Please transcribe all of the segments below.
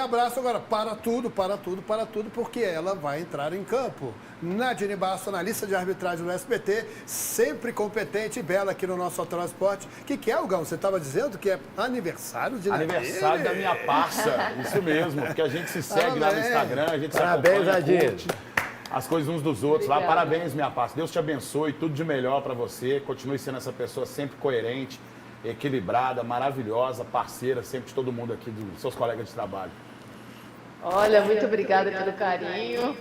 abraço agora. Para tudo, porque ela vai entrar em campo. Nadine Basso, analista de arbitragem do SBT, sempre competente e bela aqui no nosso Autor Esporte. O que é, Gão? Você estava dizendo que é aniversário de Nadine? Aniversário da minha parça, isso mesmo, porque a gente se segue lá no Instagram, a gente Parabéns, se acompanha, curte as coisas uns dos outros lá. Obrigada. Parabéns, minha parça. Deus te abençoe, tudo de melhor para você. Continue sendo essa pessoa sempre coerente, equilibrada, maravilhosa, parceira sempre de todo mundo aqui, dos seus colegas de trabalho. Olha, muito obrigada pelo carinho.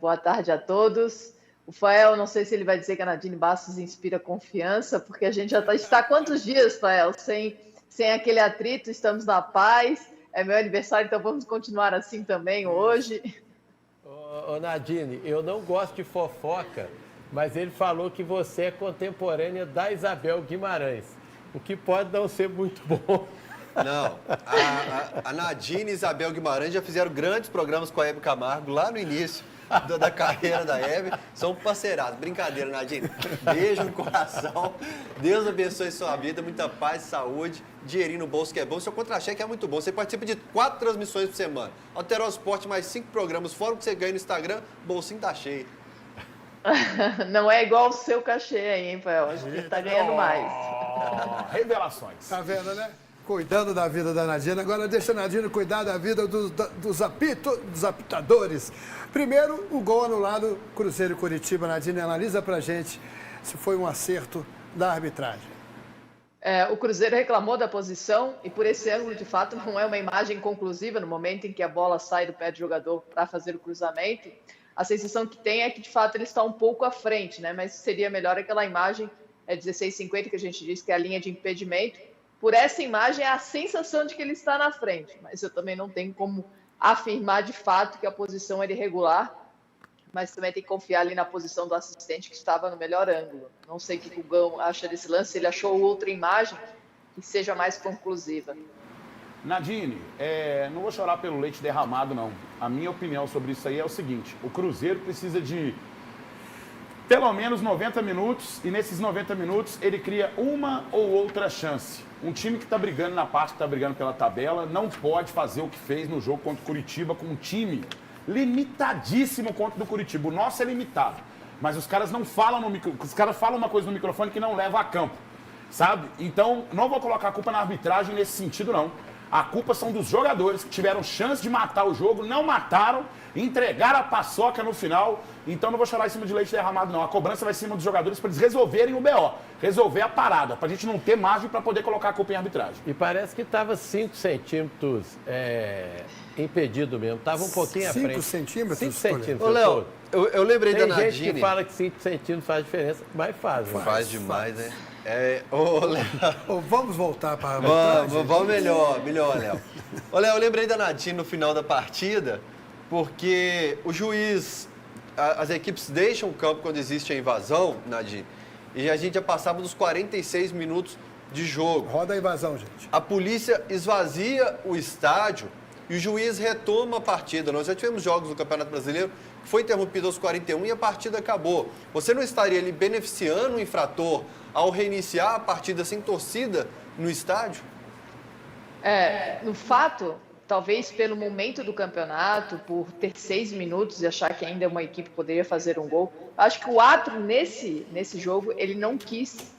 Boa tarde a todos. O Fael, não sei se ele vai dizer que a Nadine Bastos inspira confiança, porque a gente já está há quantos dias, Fael, sem aquele atrito, estamos na paz. É meu aniversário, então vamos continuar assim também hoje. Ô Nadine, eu não gosto de fofoca, mas ele falou que você é contemporânea da Isabel Guimarães, o que pode não ser muito bom. Não, a Nadine e Isabel Guimarães já fizeram grandes programas com a Hebe Camargo lá no início da carreira da Hebe. São parceirados. Brincadeira, Nadine. Beijo no coração. Deus abençoe sua vida, muita paz, saúde, dinheirinho no bolso que é bom. Seu contra-cheque é muito bom. Você participa de 4 transmissões por semana. Alterou Esporte, mais 5 programas. Fora o que você ganha no Instagram, bolsinho tá cheio. Não é igual o seu cachê aí, hein, Fael? Acho que ele está ganhando mais. Revelações. Tá vendo, né? Cuidando da vida da Nadine. Agora deixa a Nadine cuidar da vida dos apitadores. Primeiro, o gol anulado, Cruzeiro e Curitiba. Nadine, analisa pra gente se foi um acerto da arbitragem. O Cruzeiro reclamou da posição e por esse ângulo, de fato, não é uma imagem conclusiva no momento em que a bola sai do pé do jogador para fazer o cruzamento. A sensação que tem é que, de fato, ele está um pouco à frente, né? Mas seria melhor aquela imagem 16,50 que a gente diz que é a linha de impedimento. Por essa imagem, é a sensação de que ele está na frente, mas eu também não tenho como afirmar de fato que a posição é irregular, mas também tem que confiar ali na posição do assistente que estava no melhor ângulo. Não sei o que o Gão acha desse lance, se ele achou outra imagem que seja mais conclusiva. Nadine, não vou chorar pelo leite derramado, não. A minha opinião sobre isso aí é o seguinte: o Cruzeiro precisa de pelo menos 90 minutos, e nesses 90 minutos ele cria uma ou outra chance. Um time que está brigando na parte que está brigando pela tabela não pode fazer o que fez no jogo contra o Curitiba, com um time limitadíssimo contra o do Curitiba. O nosso é limitado, mas os caras não falam os caras falam uma coisa no microfone que não leva a campo, sabe? Então, não vou colocar a culpa na arbitragem nesse sentido, não. A culpa são dos jogadores que tiveram chance de matar o jogo, não mataram, entregaram a paçoca no final. Então não vou chorar em cima de leite derramado, não. A cobrança vai em cima dos jogadores para eles resolverem o BO, resolver a parada, para a gente não ter margem para poder colocar a culpa em arbitragem. E parece que estava 5 centímetros impedido mesmo, estava um pouquinho à frente. 5 centímetros? 5 centímetros. Ô, Léo, eu lembrei da Nadine. Tem gente que fala que 5 centímetros faz diferença, mas faz. Faz demais, né? Vamos voltar para a arbitragem? Vamos melhor, Léo. Ô, Léo, eu lembrei da Nadine no final da partida, porque o juiz, as equipes deixam o campo quando existe a invasão, Nadine, e a gente já passava dos 46 minutos de jogo. Roda a invasão, gente. A polícia esvazia o estádio e o juiz retoma a partida. Nós já tivemos jogos do Campeonato Brasileiro que foi interrompido aos 41 e a partida acabou. Você não estaria ali beneficiando o infrator ao reiniciar a partida sem torcida no estádio? No fato, talvez pelo momento do campeonato, por ter 6 minutos e achar que ainda uma equipe poderia fazer um gol, acho que o árbitro nesse jogo, ele não quis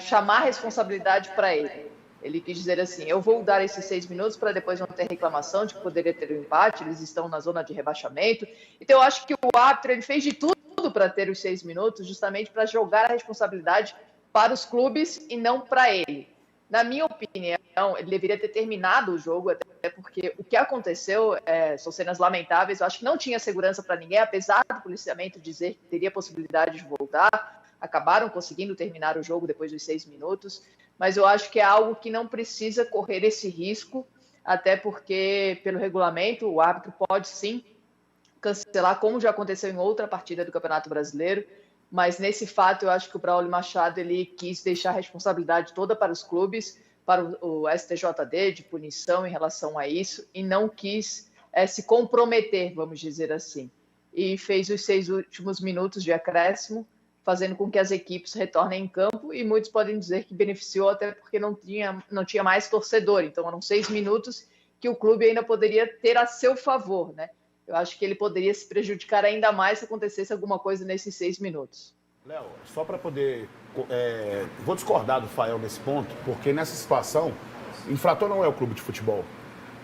chamar a responsabilidade para ele. Ele quis dizer assim, eu vou dar esses 6 minutos para depois não ter reclamação de que poderia ter um empate, eles estão na zona de rebaixamento. Então eu acho que o árbitro ele fez de tudo para ter os 6 minutos, justamente para jogar a responsabilidade para os clubes e não para ele. Na minha opinião, ele deveria ter terminado o jogo, até porque o que aconteceu são cenas lamentáveis. Eu acho que não tinha segurança para ninguém, apesar do policiamento dizer que teria possibilidade de voltar. Acabaram conseguindo terminar o jogo depois dos 6 minutos. Mas eu acho que é algo que não precisa correr esse risco, até porque, pelo regulamento, o árbitro pode sim cancelar, como já aconteceu em outra partida do Campeonato Brasileiro. Mas nesse fato, eu acho que o Braulio Machado ele quis deixar a responsabilidade toda para os clubes, para o STJD, de punição em relação a isso, e não quis se comprometer, vamos dizer assim. E fez os 6 últimos minutos de acréscimo, fazendo com que as equipes retornem em campo, e muitos podem dizer que beneficiou até porque não tinha mais torcedor. Então eram 6 minutos que o clube ainda poderia ter a seu favor, né? Eu acho que ele poderia se prejudicar ainda mais se acontecesse alguma coisa nesses 6 minutos. Léo, só para poder... vou discordar do Fael nesse ponto, porque nessa situação, infrator não é o clube de futebol.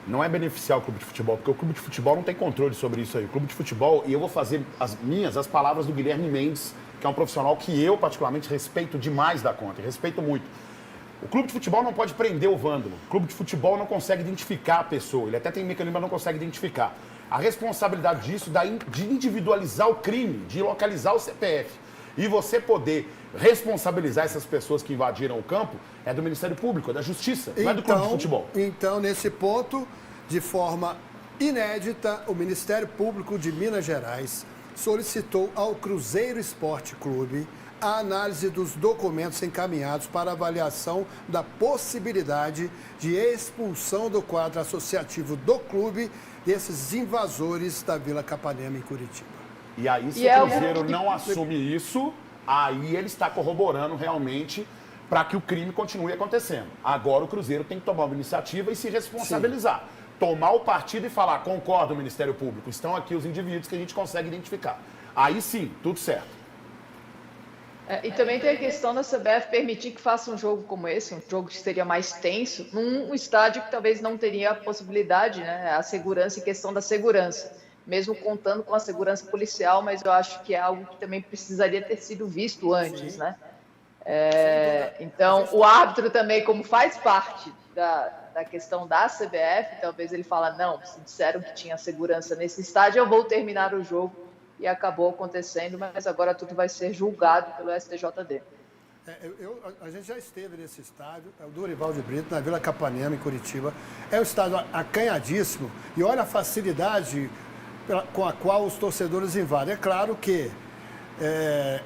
Não é beneficiar o clube de futebol, porque o clube de futebol não tem controle sobre isso aí. O clube de futebol, e eu vou fazer as palavras do Guilherme Mendes, que é um profissional que eu, particularmente, respeito demais da conta, respeito muito. O clube de futebol não pode prender o vândalo. O clube de futebol não consegue identificar a pessoa. Ele até tem mecanismo, mas não consegue identificar. A responsabilidade disso, de individualizar o crime, de localizar o CPF, e você poder responsabilizar essas pessoas que invadiram o campo, é do Ministério Público, é da Justiça, não é do clube de futebol. Então, nesse ponto, de forma inédita, o Ministério Público de Minas Gerais solicitou ao Cruzeiro Esporte Clube a análise dos documentos encaminhados para avaliação da possibilidade de expulsão do quadro associativo do clube desses invasores da Vila Capanema, em Curitiba. E aí, se o Cruzeiro não assume isso, aí ele está corroborando realmente para que o crime continue acontecendo. Agora o Cruzeiro tem que tomar uma iniciativa e se responsabilizar. Sim. Tomar o partido e falar, concordo, Ministério Público, estão aqui os indivíduos que a gente consegue identificar. Aí sim, tudo certo. E também tem a questão da CBF permitir que faça um jogo como esse, um jogo que seria mais tenso, num estádio que talvez não teria a possibilidade, né? A segurança e questão da segurança. Mesmo contando com a segurança policial, mas eu acho que é algo que também precisaria ter sido visto antes, né? Então, o árbitro também, como faz parte da questão da CBF, talvez ele fala, não, se disseram que tinha segurança nesse estádio, eu vou terminar o jogo, e acabou acontecendo, mas agora tudo vai ser julgado pelo STJD. A gente já esteve nesse estádio, é o Dorival de Brito, na Vila Capanema, em Curitiba. É um estádio acanhadíssimo, e olha a facilidade com a qual os torcedores invadem. É claro que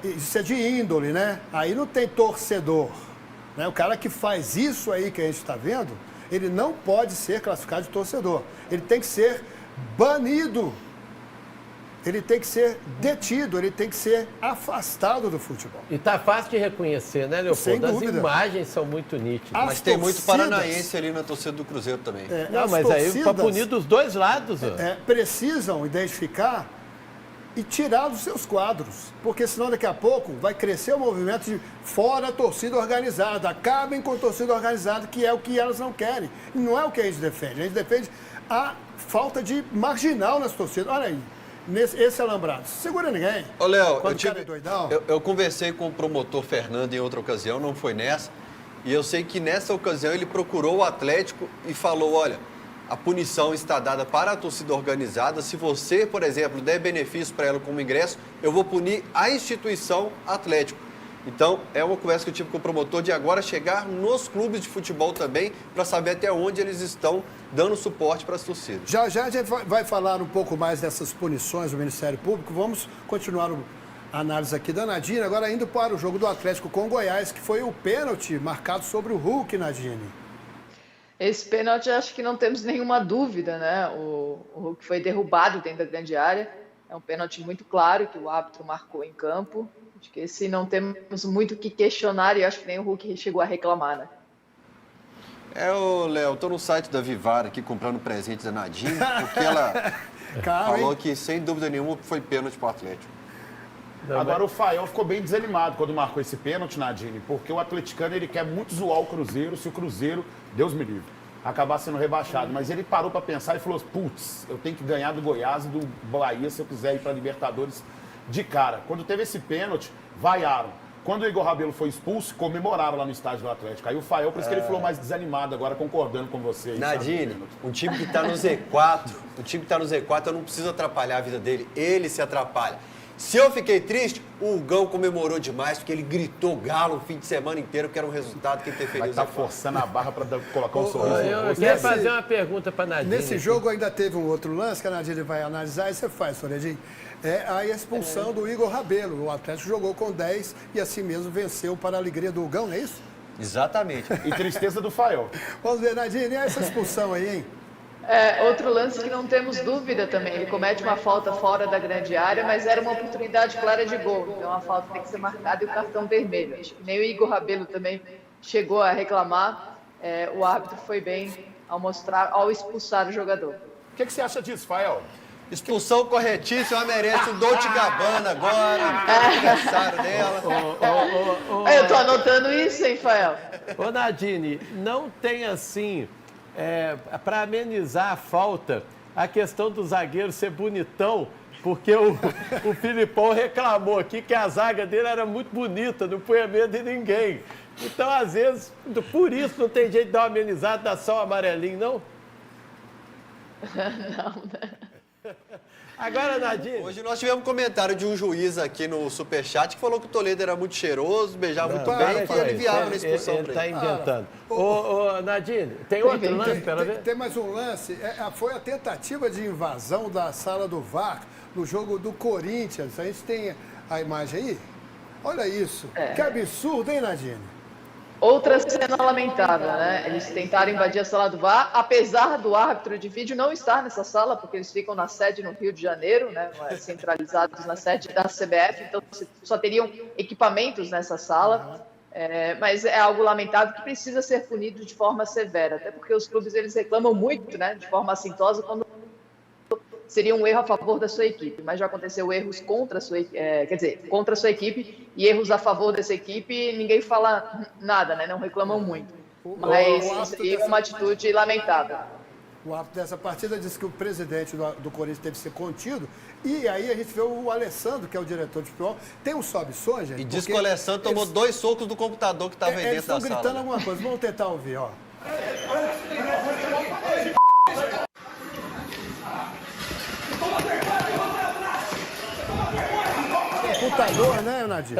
isso é de índole, né? Aí não tem torcedor, né? O cara que faz isso aí que a gente está vendo, ele não pode ser classificado de torcedor. Ele tem que ser banido. Ele tem que ser detido, ele tem que ser afastado do futebol. E tá fácil de reconhecer, né, Leopoldo? Sem dúvida. As imagens são muito nítidas. Mas tem muito paranaense ali na torcida do Cruzeiro também. Não, mas aí para punir dos dois lados. Precisam identificar e tirar dos seus quadros. Porque senão daqui a pouco vai crescer o movimento de fora a torcida organizada. Acabem com a torcida organizada, que é o que elas não querem. E não é o que a gente defende. A gente defende a falta de marginal nas torcidas. Olha aí. Esse alambrado, segura ninguém. Ô, Léo, eu conversei com o promotor Fernando em outra ocasião, não foi nessa, e eu sei que nessa ocasião ele procurou o Atlético e falou, olha, a punição está dada para a torcida organizada, se você, por exemplo, der benefício para ela como ingresso, eu vou punir a instituição Atlético. Então, é uma conversa que eu tive com o promotor de agora chegar nos clubes de futebol também, para saber até onde eles estão dando suporte para as torcidas. Já a gente vai falar um pouco mais dessas punições do Ministério Público. Vamos continuar a análise aqui da Nadine, agora indo para o jogo do Atlético com o Goiás, que foi o pênalti marcado sobre o Hulk, Nadine. Esse pênalti, acho que não temos nenhuma dúvida, né? O Hulk foi derrubado dentro da grande área. É um pênalti muito claro que o árbitro marcou em campo. Acho que esse não temos muito o que questionar e acho que nem o Hulk chegou a reclamar, né? Léo, tô no site da Vivara aqui comprando presente da Nadine, porque ela falou que, sem dúvida nenhuma, foi pênalti pro Atlético. Agora o Fael ficou bem desanimado quando marcou esse pênalti, Nadine, porque o atleticano ele quer muito zoar o Cruzeiro, se o Cruzeiro, Deus me livre, acabar sendo rebaixado. Mas ele parou para pensar e falou, putz, eu tenho que ganhar do Goiás e do Bahia se eu quiser ir para Libertadores de cara. Quando teve esse pênalti, vaiaram. Quando o Igor Rabelo foi expulso, comemoraram lá no estádio do Atlético. Aí o Fael, por isso que ele falou mais desanimado, agora concordando com você. Nadine, um time que está no Z4, eu não preciso atrapalhar a vida dele, ele se atrapalha. Se eu fiquei triste, o Hugão comemorou demais, porque ele gritou galo o fim de semana inteiro, que era um resultado que ele teve feliz. Vai estar forçando a barra para colocar um sorriso. Eu quero fazer uma pergunta para a Nadine. Nesse jogo ainda teve um outro lance que a Nadine vai analisar e você faz, Soredinho. É a expulsão do Igor Rabelo. O Atlético jogou com 10 e assim mesmo venceu para a alegria do Hugão, não é isso? Exatamente. E tristeza do Fael. Vamos ver, Nadine, e essa expulsão aí, hein? Outro lance que não temos dúvida também. Ele comete uma falta fora da grande área, mas era uma oportunidade clara de gol. Então a falta tem que ser marcada e o cartão vermelho. Acho que nem o Igor Rabelo também chegou a reclamar. O árbitro foi bem ao expulsar o jogador. O que você acha disso, Fael? Expulsão corretíssima, merece o Dolce Gabbana agora, aniversário dela. Eu tô anotando isso, hein, Fael? Ô, Nadine, não tem assim, para amenizar a falta, a questão do zagueiro ser bonitão, porque o Filipão reclamou aqui que a zaga dele era muito bonita, não punha medo de ninguém. Então, às vezes, por isso não tem jeito de dar uma amenizada, dar só o amarelinho, não? Não, né? Agora, Nadine... Hoje nós tivemos um comentário de um juiz aqui no Superchat que falou que o Toledo era muito cheiroso, beijava muito bem, que aliviava na expulsão Ele pra está ele. inventando. Ô, Nadine, tem outro lance para ver? Tem mais um lance. Foi a tentativa de invasão da sala do VAR no jogo do Corinthians. A gente tem a imagem aí? Olha isso. Que absurdo, hein, Nadine? Outra cena lamentável, né? Eles tentaram invadir a sala do VAR, apesar do árbitro de vídeo não estar nessa sala, porque eles ficam na sede no Rio de Janeiro, né? Centralizados na sede da CBF, então só teriam equipamentos nessa sala. Mas é algo lamentável que precisa ser punido de forma severa, até porque os clubes eles reclamam muito, né? De forma assintosa, quando seria um erro a favor da sua equipe, mas já aconteceu erros contra a sua, contra a sua equipe e erros a favor dessa equipe, ninguém fala nada, né? Não reclamam muito. Mas seria uma atitude lamentável. O árbitro dessa partida disse que o presidente do Corinthians teve que ser contido. E aí a gente vê o Alessandro, que é o diretor de futebol, tem um sobe-som, gente. E diz que o Alessandro tomou 2 socos do computador que estava aí dentro da sala. Eles estão gritando alguma coisa. Vamos tentar ouvir, ó. Computador, né, Nadir?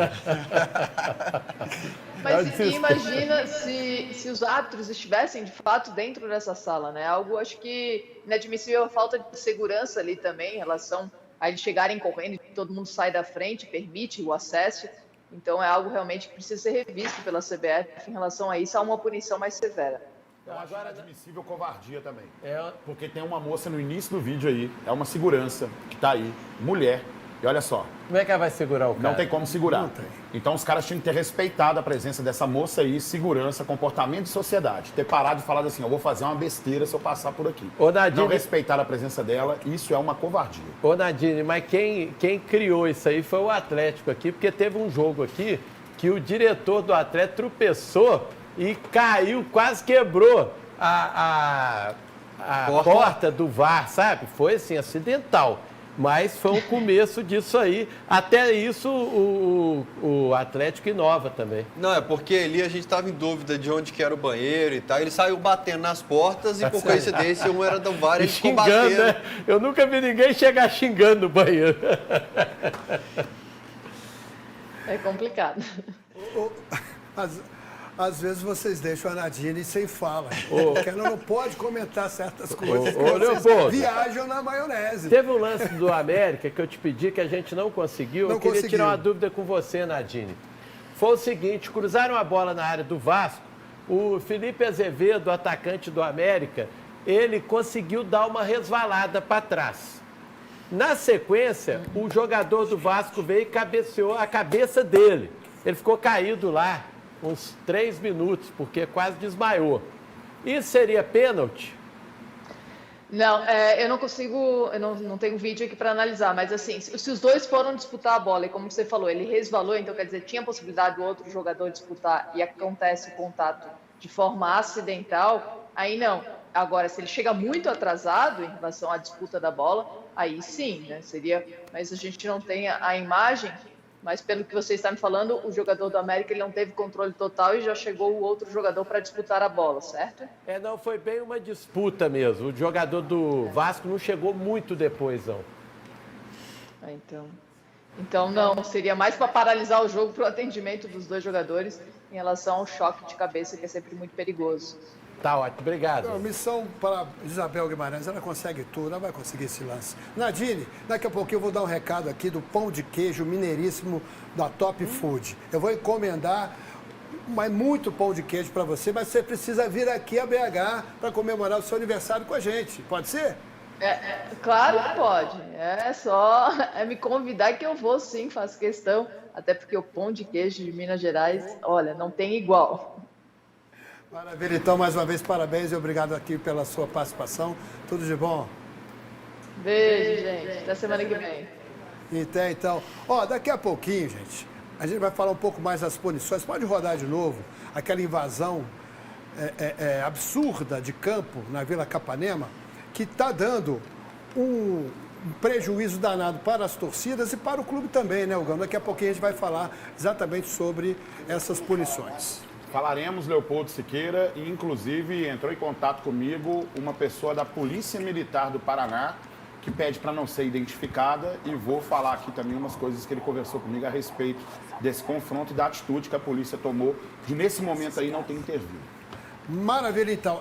Mas imagina se os árbitros estivessem, de fato, dentro dessa sala, né? Algo, acho que, inadmissível, a falta de segurança ali também, em relação a eles chegarem correndo e todo mundo sai da frente, permite o acesso. Então, é algo realmente que precisa ser revisto pela CBF em relação a isso, há uma punição mais severa. Eu acho inadmissível covardia também. Porque tem uma moça no início do vídeo aí, é uma segurança que tá aí, mulher. E olha só. Como é que ela vai segurar o cara? Não tem como segurar. Não tem. Então os caras tinham que ter respeitado a presença dessa moça aí, segurança, comportamento de sociedade. Ter parado e falado assim, eu vou fazer uma besteira se eu passar por aqui. Ô, Nadine... Não respeitar a presença dela, isso é uma covardia. Ô, Nadine, mas quem criou isso aí foi o Atlético aqui, porque teve um jogo aqui que o diretor do Atlético tropeçou e caiu, quase quebrou a porta do VAR, sabe? Foi assim, acidental. Mas foi um começo disso aí. Até isso o Atlético inova também. Não, é porque ali a gente estava em dúvida de onde que era o banheiro e tal. Ele saiu batendo nas portas e, por coincidência, um era do VAR e ele ficou xingando, batendo. né? Eu nunca vi ninguém chegar xingando no banheiro. É complicado. Às vezes vocês deixam a Nadine sem fala. Porque ela não pode comentar certas coisas. Ô, Leopoldo, viajam na maionese. teve um lance do América que eu te pedi que a gente não conseguiu. Não eu queria conseguiu. tirar uma dúvida com você, Nadine. Foi o seguinte, cruzaram a bola na área do Vasco, o Felipe Azevedo, atacante do América, ele conseguiu dar uma resvalada para trás. Na sequência, o jogador do Vasco veio e cabeceou a cabeça dele. Ele ficou caído lá uns 3 minutos, porque quase desmaiou. Isso seria pênalti? Não, eu não consigo, eu não tenho vídeo aqui para analisar, mas assim, se os dois foram disputar a bola, e como você falou, ele resvalou, então quer dizer, tinha a possibilidade do outro jogador disputar e acontece o contato de forma acidental, aí não. Agora, se ele chega muito atrasado em relação à disputa da bola, aí sim, né? Seria, mas a gente não tem a imagem. Mas pelo que você está me falando, o jogador do América ele não teve controle total e já chegou o outro jogador para disputar a bola, certo? Não, foi bem uma disputa mesmo. O jogador do Vasco não chegou muito depois, não. Então não, seria mais para paralisar o jogo para o atendimento dos dois jogadores em relação ao choque de cabeça, que é sempre muito perigoso. Tá ótimo, obrigado. Então, missão para Isabel Guimarães, ela consegue tudo, ela vai conseguir esse lance. Nadine, daqui a pouquinho eu vou dar um recado aqui do pão de queijo mineiríssimo da Top Food. Eu vou encomendar muito pão de queijo para você, mas você precisa vir aqui a BH para comemorar o seu aniversário com a gente. Pode ser? Claro que pode. É só me convidar que eu vou sim, faço questão. Até porque o pão de queijo de Minas Gerais, olha, não tem igual. Maravilha, então, mais uma vez, parabéns e obrigado aqui pela sua participação. Tudo de bom? Beijo, gente. Até semana que vem. Então, daqui a pouquinho, gente, a gente vai falar um pouco mais das punições. Pode rodar de novo aquela invasão absurda de campo na Vila Capanema, que está dando um prejuízo danado para as torcidas e para o clube também, né, Hugão? Daqui a pouquinho a gente vai falar exatamente sobre essas punições. Falaremos, Leopoldo Siqueira, e inclusive entrou em contato comigo uma pessoa da Polícia Militar do Paraná, que pede para não ser identificada, e vou falar aqui também umas coisas que ele conversou comigo a respeito desse confronto e da atitude que a polícia tomou de, nesse momento aí, não ter intervido. Maravilha, então.